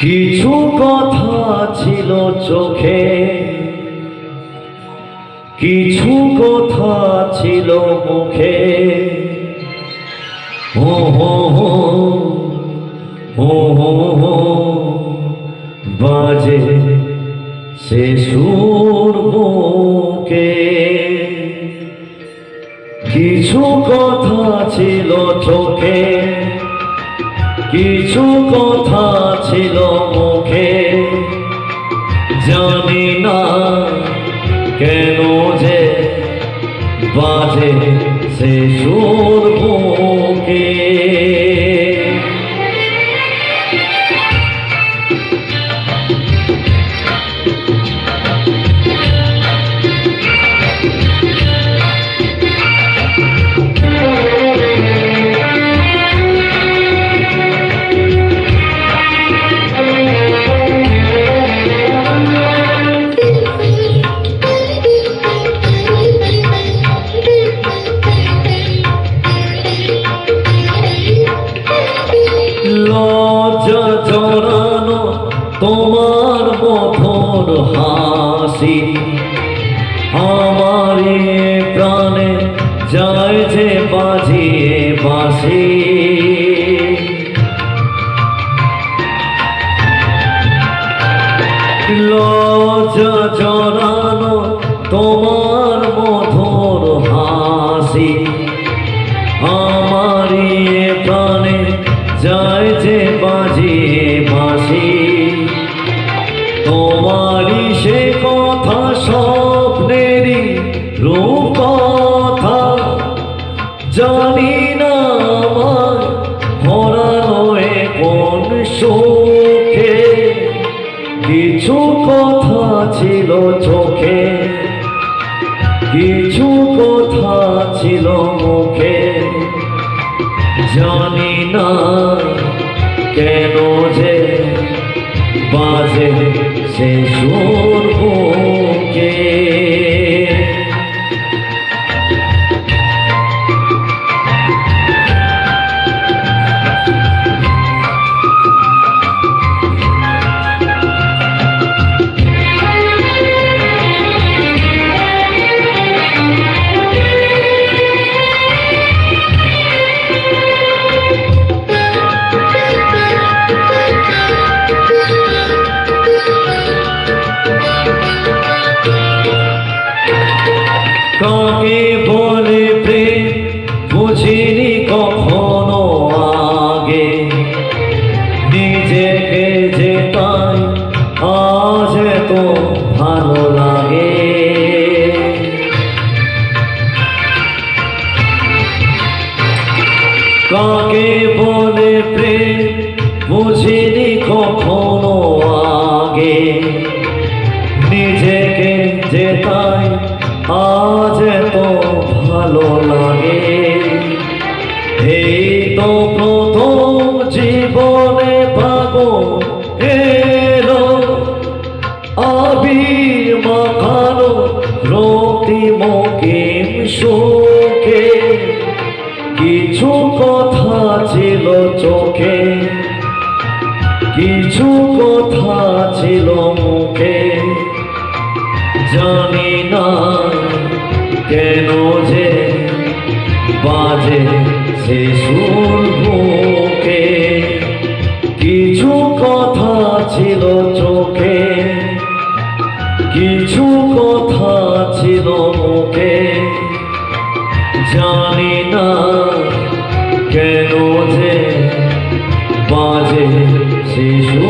কিছু কথা ছিল চোখে, কিছু কথা ছিল মুখে। ও হো হো ও হো হো বাজে সে সুর বুকে। কিছু কথা ছিল চোখে, কিছু কথা ছিল মুখে। জানি না কেন যে বাজে সে সুর বুকে। লজ্জা জড়ানো তোমার মধুর হাসি, আমার প্রাণে যায় যে বাজিয়ে বাঁশি। লজ্জা জড়ানো তোমার মধুর হাসি, আমার প্রাণে যায় যে বাজিয়ে বাঁশি। তোমারই সে কথা স্বপ্নেরই রূপকথা, জানি না আমার ভরানো কোন সুখে। কিছু কথা ছিল চোখে, কিছু কথা ছিল মুখে। জানি না কেন যে বাজে সে সুর বুকে। কাকে বলে প্রেম বুঝিনি কখনো আগে, নিজেকে যে তাই আজ এত ভালো লাগে। কাকে বলে প্রেম বুঝিনি কখনো আগে, নিজেকে যে তাই আজ এত ভালো লাগে। এই তো প্রথম জীবনে পাবো এলো আবির মাখানো রক্তিমকিম সুখে। কিছু কথা ছিল চোখে, কিছু কথা ছিল মুখে। জানি না কেন যে বাজে সে সুর বুকে। কিছু কথা ছিল চোখে, কিছু কথা ছিল মুখে। জানি না কেন যে বাজে সে সুর